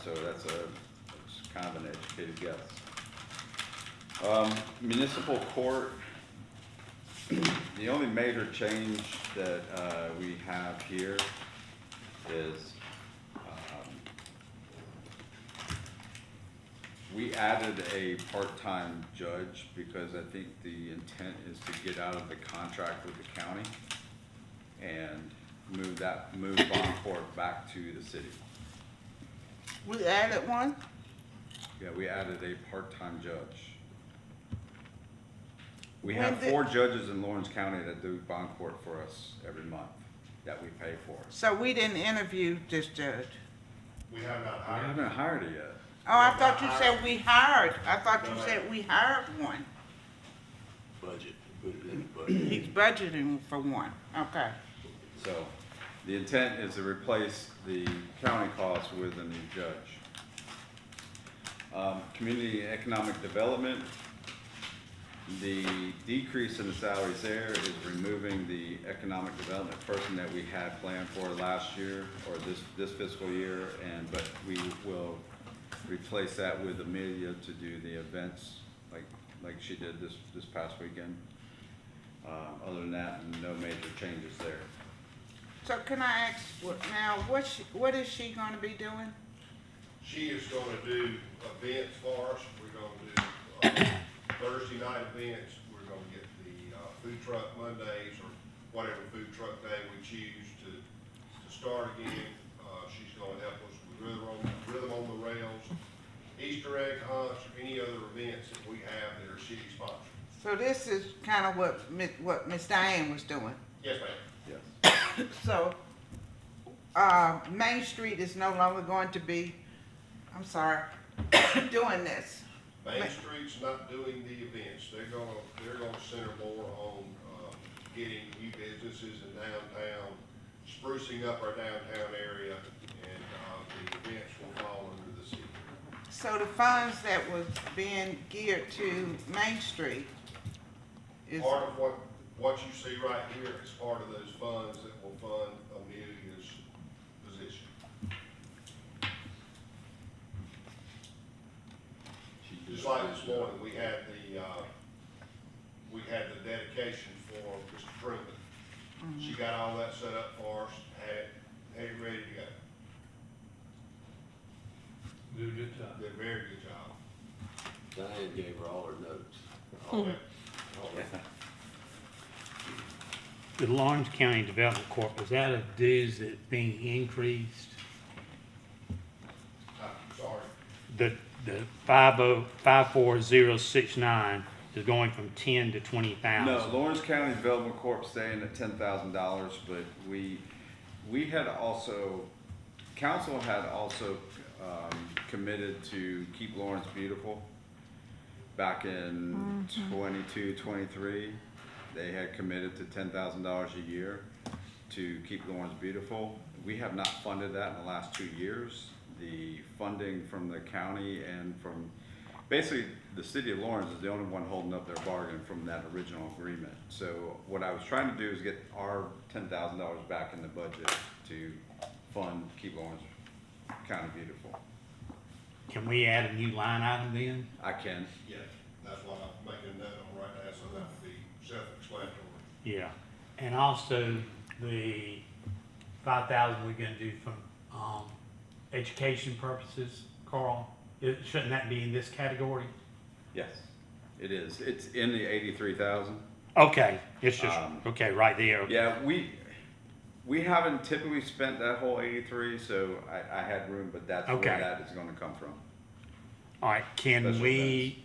so it's kind of an educated guess. Municipal court, the only major change that we have here is we added a part-time judge because I think the intent is to get out of the contract with the county and move bond court back to the city. We added one? Yeah, we added a part-time judge. We When have did- 4 judges in Lawrence County that do bond court for us every month that we pay for. So we didn't interview this judge? We have not We hired. haven't hired it yet. Oh, I thought you said we hired. I thought you said we hired one. Budget, put it in the budget. He's budgeting for one. Okay. So the intent is to replace the county costs with a new judge. Community and economic development, the decrease in the salaries there is removing the economic development person that we had planned for last year or this fiscal year, but we will replace that with Amelia to do the events like she did this past weekend. Other than that, no major changes there. So can I ask, what is she gonna be doing? She is gonna do events for us. We're gonna do Thursday night events. We're gonna get the food truck Mondays or whatever food truck day we choose to start again. She's gonna help us with Rhythm on the Rails, Easter egg hunts, or any other events that we have that are city sponsored. So this is kind of what Miss Diane was doing. Yes, ma'am. Yes. So, Main Street is no longer going to be, I'm sorry, doing this. Main Street's not doing the events. They're gonna center more on, getting new businesses in downtown, sprucing up our downtown area, and, the events will fall under the city. So the funds that was being geared to Main Street is, Part of what you see right here is part of those funds that will fund Amelia's position. Just like this morning, we had the dedication for Mr. Truman. She got all that set up for us, had it ready to go. Do a good job. Did a very good job. Diane gave her all her notes. Okay. The Lawrence County Development Corp., was that a dues that's being increased? I'm sorry. The 54069 is going from 10 to 20,000. No, Lawrence County Development Corp. Staying at $10,000, but we had also, council had also committed to keep Lawrence beautiful. Back in 22, 23, they had committed to $10,000 a year to keep Lawrence beautiful. We have not funded that in the last 2 years. The funding from the county and from, basically, the city of Lawrence is the only one holding up their bargain from that original agreement. So what I was trying to do is get our $10,000 back in the budget to fund Keep Lawrence County Beautiful. Can we add a new line item then? I can. Yes, that's what I'm making a note on right now, so that would be self-explanatory. Yeah. And also the 5,000 we're gonna do from education purposes, Carl, shouldn't that be in this category? Yes, it is. It's in the 83,000. Okay, it's just, Um, okay, right there. Yeah, we haven't typically spent that whole 83, so I had room, but that's where Okay. that is going to come from. All right, can Special we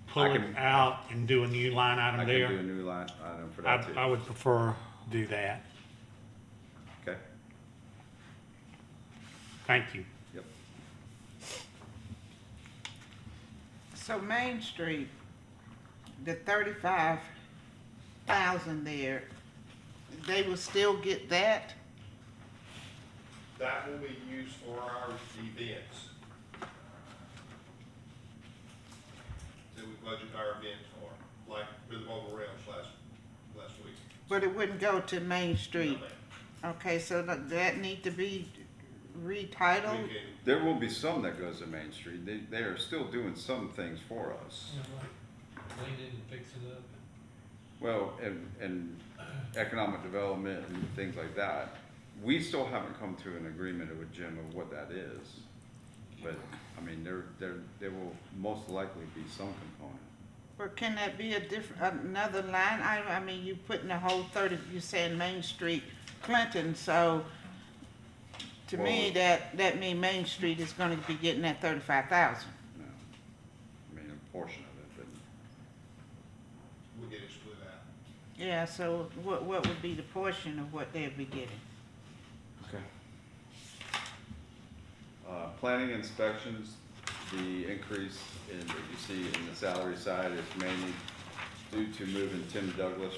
pull I it can- out and do a new line I item can there? do a new line item for that too. I would prefer do that. Okay. Thank you. Yep. so Main Street, the 35,000 there, they will still get that? That will be used for our events. That we budget our events for, like Rhythm on the Rails last week. But it wouldn't go to Main Street? No, ma'am. Okay, so that need to be retitled? We can, There will be some that goes to Main Street. They are still doing some things for us. Clean it and fix it up. Well, and economic development and things like that. We still haven't come to an agreement with Jim of what that is. But, I mean, there will most likely be some component. Or can that be a different, another line item? I mean, you putting the whole 30, you're saying Main Street, Clinton, so to me, Well- that mean Main Street is gonna be getting that 35,000. No. I mean, a portion of it, we get it split out. Yeah, so what would be the portion of what they'd be getting? but. Okay. Planning inspections, the increase in, that you see in the salary side is mainly due to moving Tim Douglas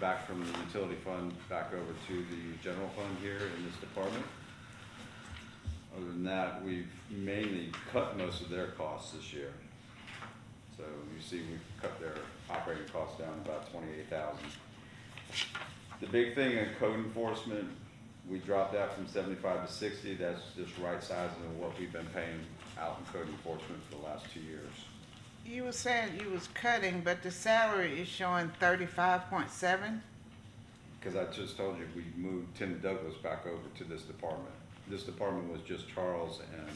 back from the utility fund back over to the general fund here in this department. Other than that, we've mainly cut most of their costs this year. So you see, we've cut their operating costs down about 28,000. The big thing in code enforcement, we dropped that from 75 to 60. That's just right sizing of what we've been paying out in code enforcement for the last 2 years. You were saying you was cutting, but the salary is showing 35.7? Because I just told you, we moved Tim Douglas back over to this department. This department was just Charles and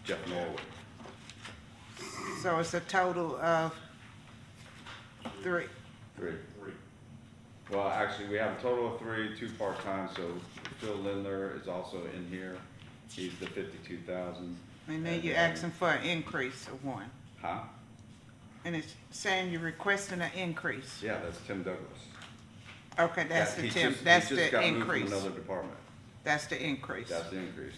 Jeff Norwood. So it's a total of 3. Three. Three. Well, actually, we have a total of 3, 2 part-time, so Phil Lindler is also in here. He's the 52,000. And then you're asking for an increase of 1. Huh? And it's saying you're requesting an increase. Yeah, that's Tim Douglas. Okay, that's He the just- temp, he that's just the got moved from increase. another department. That's the increase. That's the increase.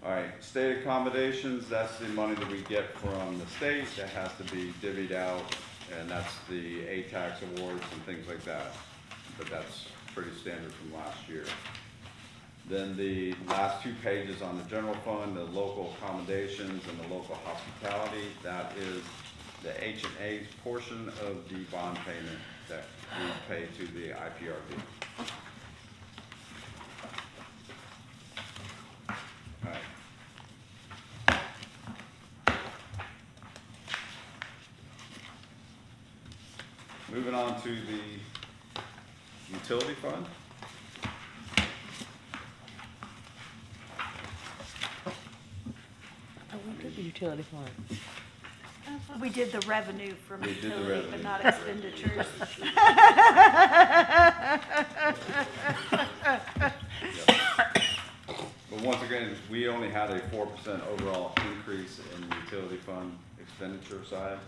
All right, state accommodations, that's the money that we get from the state that has to be divvied out, and that's the A-tax awards and things like that. But that's pretty standard from last year. Then the last 2 pages on the general fund, the local accommodations and the local hospitality, that is the H&A's portion of the bond payment that we pay to the IPRD. All right. Moving on to the utility fund. Oh, we did the utility fund. We did the revenue from We did the utility, revenue. but not expenditures. But once again, we only had a 4% overall increase in the utility fund expenditure side.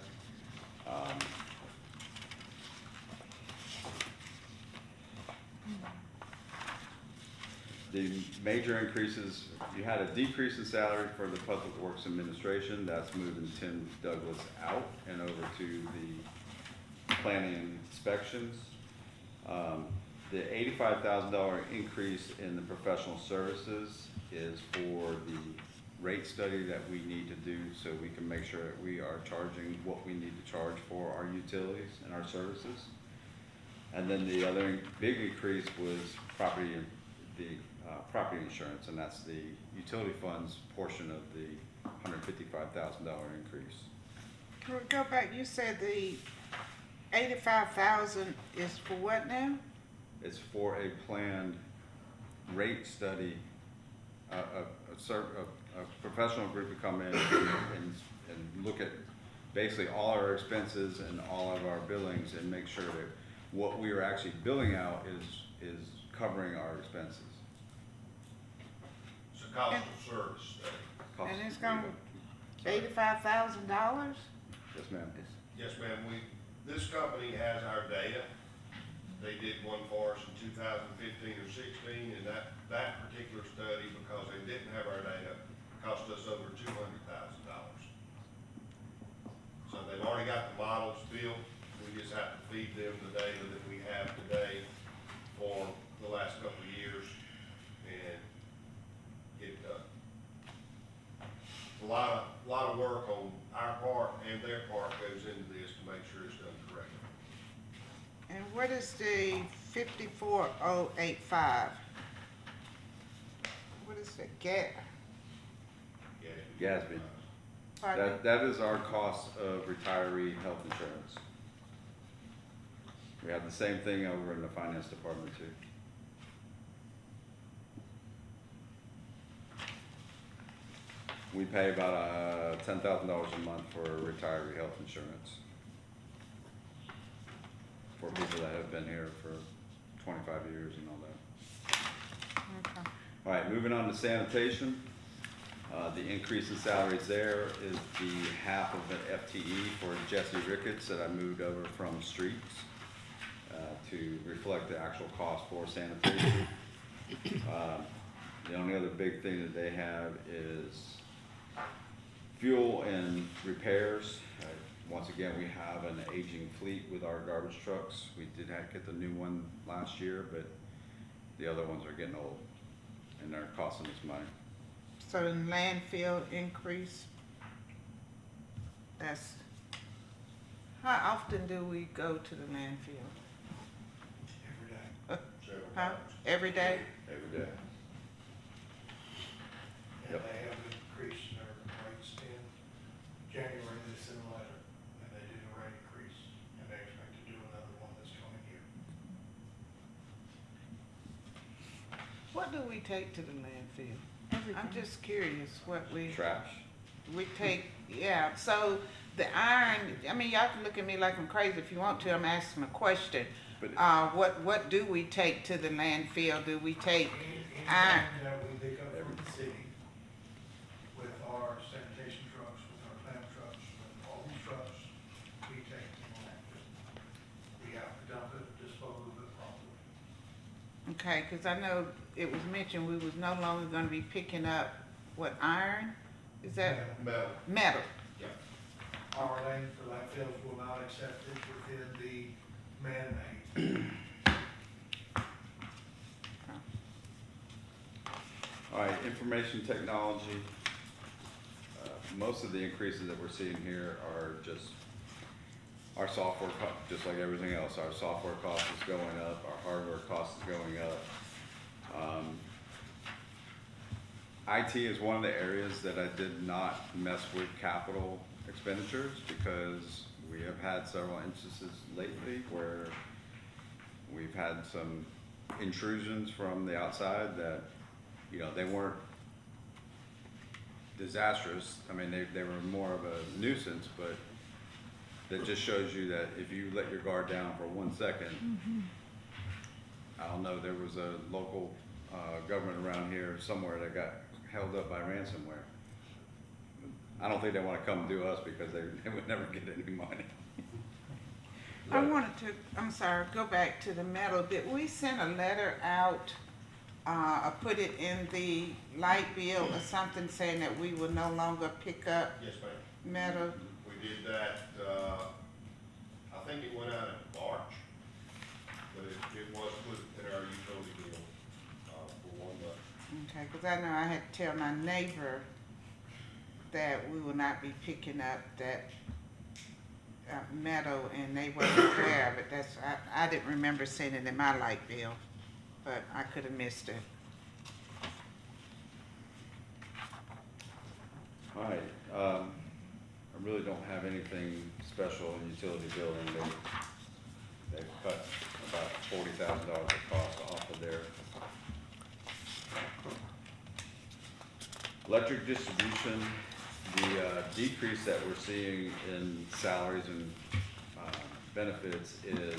The major increases, you had a decrease in salary for the Public Works Administration. That's moving Tim Douglas out and over to the planning and inspections. The $85,000 increase in the professional services is for the rate study that we need to do so we can make sure that we are charging what we need to charge for our utilities and our services. And then the other big increase was property insurance, and that's the utility funds portion of the $155,000 increase. Can we go back, you said the 85,000 is for what now? It's for a planned rate study, a professional group to come in and look at basically all our expenses and all of our billings and make sure that what we are actually billing out is covering our expenses. It's a cost of service study. Cost- And it's gonna- Sorry. $85,000? Yes, ma'am. Yes, ma'am, this company has our data. They did one for us in 2015 or 16, and that particular study, because they didn't have our data, cost us over $200,000. So they've already got the models built, we just have to feed them the data that we have today for the last couple of years and get it done. A lot of work on our part and their part goes into this to make sure it's done correctly. And what is the 54085? What is that, Gatsby. pardon? That is our cost of retiree health insurance. We have the same thing over in the finance department too. We pay about $10,000 a month for retiree health insurance for people that have been here for 25 years and all that. Okay. All right, moving on to sanitation. The increase in salaries there is the half of an FTE for Jesse Ricketts that I moved over from streets to reflect the actual cost for sanitation. The only other big thing that they have is fuel and repairs. Once again, we have an aging fleet with our garbage trucks. We did have get the new one last year, but the other ones are getting old and they're costing us money. So the landfill increase, that's, how often do we go to the landfill? Several Huh? times. Every day? Every day. And Yep. they have increased their rates in January, they sent a letter, and they did a rate increase, and they expect to do another one this coming year. What do we take to the landfill? Everything. I'm just curious what we Trash. take, yeah, so the iron, I mean, y'all can look at me like I'm crazy if you want to, I'm asking a question. But What do we take to the landfill? Do we take iron? Anything that we pick up from the city with our sanitation trucks, with our clam trucks, with all these trucks, we take to the landfill. We have to dump it, dispose of it properly. Okay, cause I know it was mentioned we was no longer gonna be picking up, what, iron? Is that Metal. metal? Our lane for landfills will not accept it within the man-made. all right, information technology. Most of the increases that we're seeing here are just our software, just like everything else. Our software cost is going up, our hardware cost is going up. IT is one of the areas that I did not mess with capital expenditures because we have had several instances lately where we've had some intrusions from the outside that, you know, they weren't disastrous. I mean, they were more of a nuisance, but that just shows you that if you let your guard down for 1 second, I don't know, there was a local government around here somewhere that got held up by ransomware. I don't think they want to come to us because they would never get any money. I wanted to, I'm sorry, go back to the metal. Did we send a letter out, or put it in the light bill or something saying that we will no longer pick up Yes, ma'am. metal? We did that, I think it went out in March, but it was put in our utility bill, for 1 month. Okay, cause I know I had to tell my neighbor that we will not be picking up that metal and they weren't aware of it. That's, I didn't remember seeing it in my light bill, but I could have missed it. All right, I really don't have anything special in utility billing. They've cut about $40,000 of cost off of their electric distribution. The decrease that we're seeing in salaries and benefits is,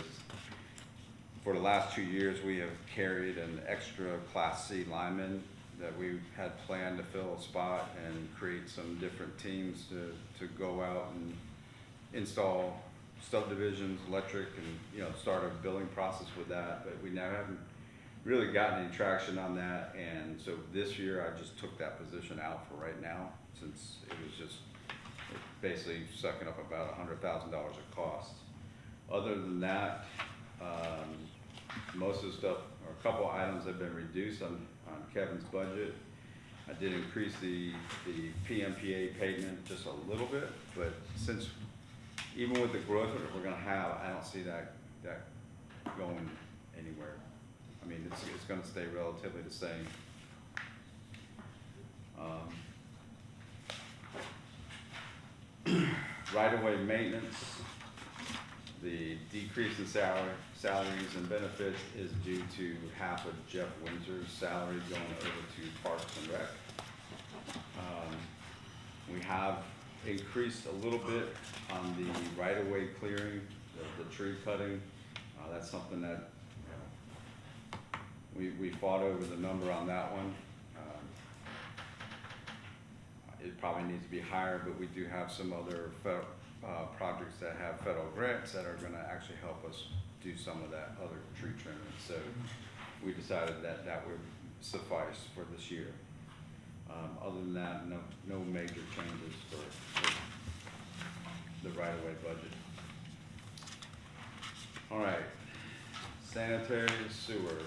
for the last 2 years, we have carried an extra Class C lineman that we had planned to fill a spot and create some different teams to go out and install subdivisions, electric, and, you know, start a billing process with that. But we now haven't really gotten any traction on that, and so this year I just took that position out for right now, since it was just basically sucking up about $100,000 of cost. Other than that, most of the stuff, or a couple items have been reduced on Kevin's budget. I did increase the PMPA payment just a little bit, but since, even with the growth that we're gonna have, I don't see that going anywhere. I mean, it's gonna stay relatively the same. Right-of-way maintenance, the decrease in salaries and benefits is due to half of Jeff Windsor's salary going over to Parks and Rec. We have increased a little bit on the right-of-way clearing, the tree cutting. That's something that, we fought over the number on that one. It probably needs to be higher, but we do have some other projects that have federal grants that are gonna actually help us do some of that other tree trimming. So we decided that that would suffice for this year. Other than that, no major changes for the right-of-way budget. All right, sanitary sewer.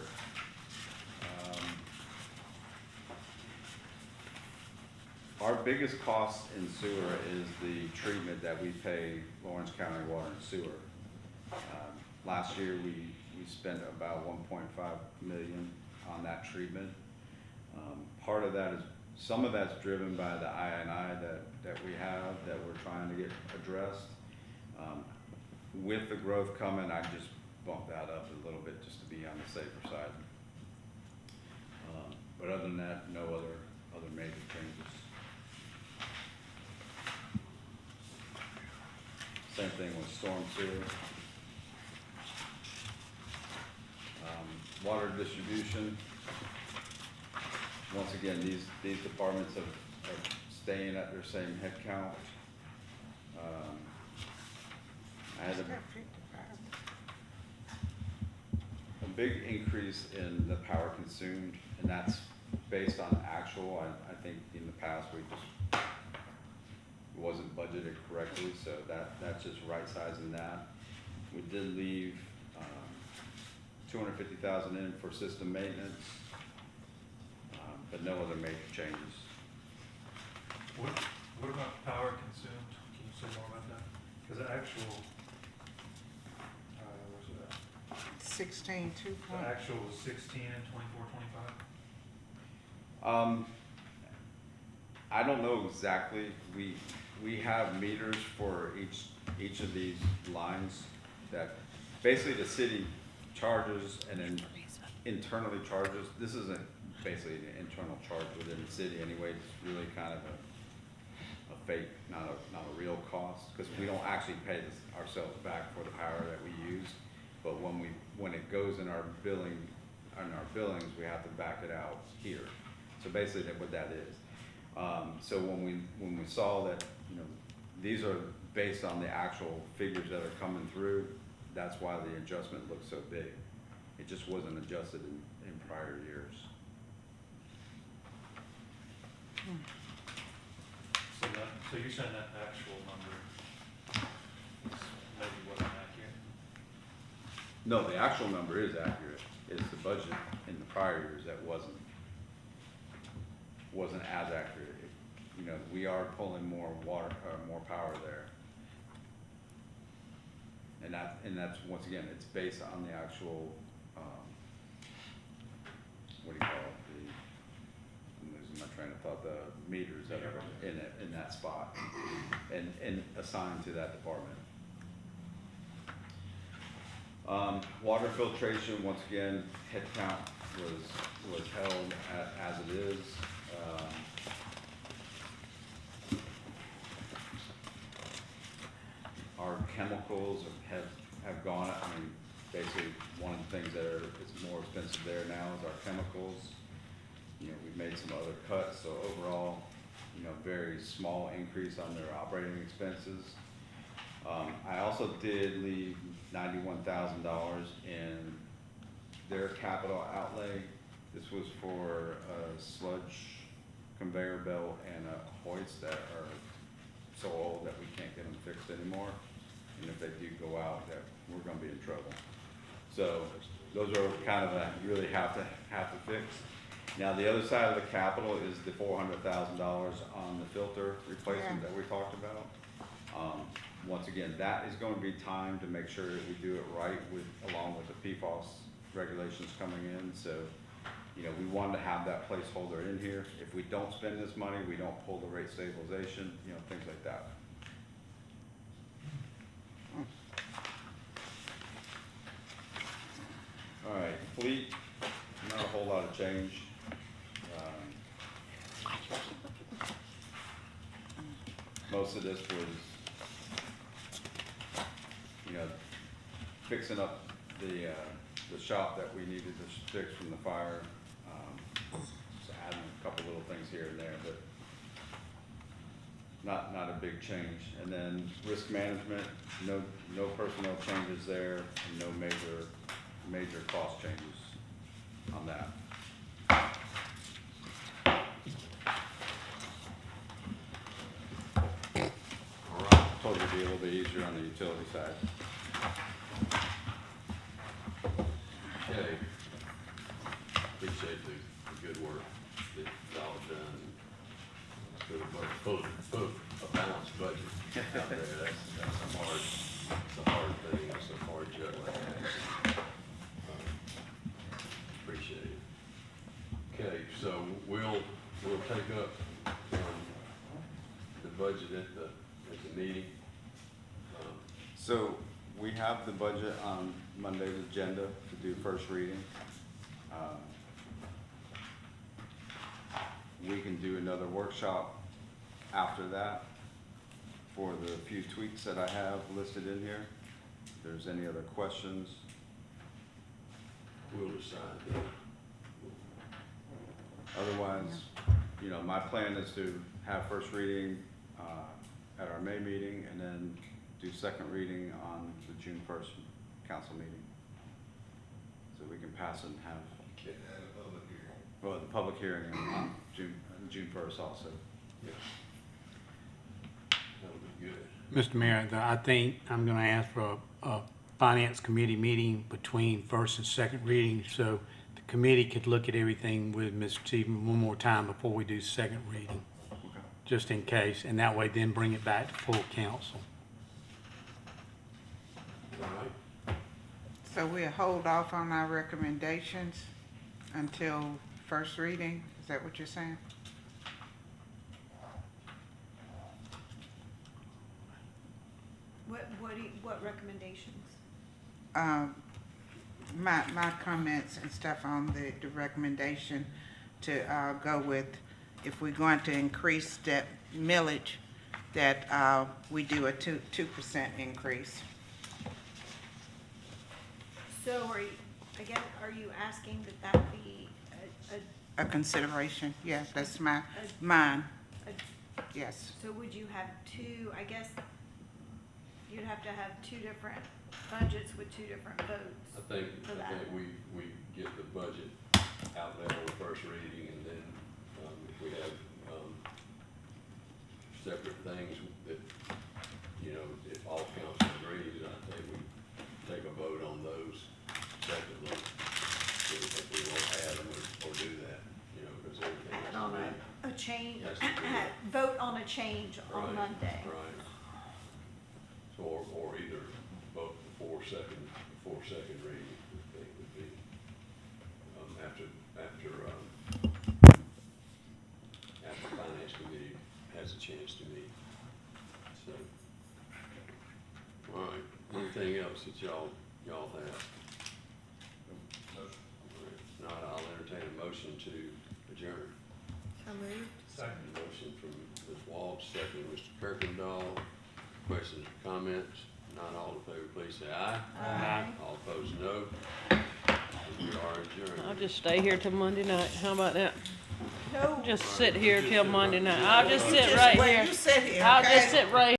Our biggest cost in sewer is the treatment that we pay Lawrence County Water and Sewer. Last year, we spent about 1.5 million on that treatment. Part of that is, some of that's driven by the I&I that we have, that we're trying to get addressed. With the growth coming, I just bumped that up a little bit just to be on the safer side. But other than that, no other major changes. Same thing with storm sewer. Water distribution. Once again, these departments are staying at their same head count. I had a big increase in the power consumed, and that's based on actual. I think in the past we just wasn't budgeted correctly, so that's just right sizing that. We did leave 250,000 in for system maintenance, but no other major changes. What about power consumed? Can you say more about that? Because the actual, where's it at? 16.2. The actual was 16 and 24, 25? I don't know exactly. We have meters for each of these lines that basically the city charges and then internally charges. This isn't basically an internal charge within the city anyway. It's really kind of a fake, not a real cost, because we don't actually pay ourselves back for the power that we use. But when it goes in our billings, we have to back it out here. So basically, that's what that is. So when we saw that, these are based on the actual figures that are coming through, that's why the adjustment looks so big. It just wasn't adjusted in prior years. So you're saying that the actual number is maybe wasn't accurate? No, the actual number is accurate. It's the budget in the prior years that wasn't as accurate. We are pulling more water, more power there. And that's, once again, it's based on the actual, what do you call it? I'm losing my train of thought, the meters that are in that spot and assigned to that department. Water filtration, once again, head count was held as it is. Our chemicals have gone up. I mean, basically, one of the things that is more expensive there now is our chemicals. We've made some other cuts, so overall, very small increase on their operating expenses. I also did leave $91,000 in their capital outlay. This was for a sludge conveyor belt and a hoist that are so old that we can't get them fixed anymore. And if they do go out, that we're gonna be in trouble. So those are kind of that you really have to fix. Now the other side of the capital is the $400,000 on the filter replacement that we talked about. once again, that is going to be timed to make sure that we do it right with, along with the PFAS regulations coming in, so, you know, we wanted to have that placeholder in here. If we don't spend this money, we don't pull the rate stabilization, you know, things like that. All right, fleet, not a whole lot of change. Most of this was, you know, fixing up the shop that we needed to fix from the fire. Just adding a couple little things here and there, but not a big change. And then risk management, no personnel changes there, and no major cost changes on that. All right. Told you it'd be a little bit easier on the utility side. Okay. Appreciate the good work that y'all have done. Put a balanced budget out there. That's a hard thing. It's a hard juggling act. Appreciate it. Okay, so we'll take up, the budget at the meeting. So we have the budget on Monday's agenda to do first reading. We can do another workshop after that for the few tweaks that I have listed in here. If there's any other questions. We'll decide. Otherwise, you know, my plan is to have first reading at our May meeting and then do second reading on the June 1st council meeting. So we can pass it and have, And a public hearing. well, the public hearing on June 1st also. Yeah. That'll be good. Mr. Mayor, I think I'm gonna ask for a finance committee meeting between first and second reading, so the committee could look at everything with Mr. Stephen one more time before we do second reading, Okay. just in case, and that way then bring it back to full council. All right. So we'll hold off on our recommendations until first reading? Is that what you're saying? What recommendations? My comments and stuff on the recommendation to go with, if we're going to increase that millage, that we do a 2% increase. So are you asking that be A consideration, yes, that's mine, a yes. so would you have two, I guess you'd have to have two different budgets with two different votes. I think we get the budget out there on the first reading, and then, if we have, separate things that, you know, if all council agrees, I think we take a vote on those separately. If we won't add them or do that, you know, because everything has On to be. a change, Has to be. vote on a change on Right, Monday. Right. So, or either vote before second reading, I think would be, after finance committee has a chance to meet. So, all right, anything else that y'all have? All right, if not, I'll entertain a motion to adjourn. So moved. Second. Motion from Ms. Walsh, second Mr. Kirkendall. Questions or comments? Not all in favor, please say aye. Aye. All opposed, no. We are adjourned. I'll just stay here till Monday night. How about that? No. Just sit here till Monday night. I'll just sit right Wait, here. you sit here, I'll okay? just sit right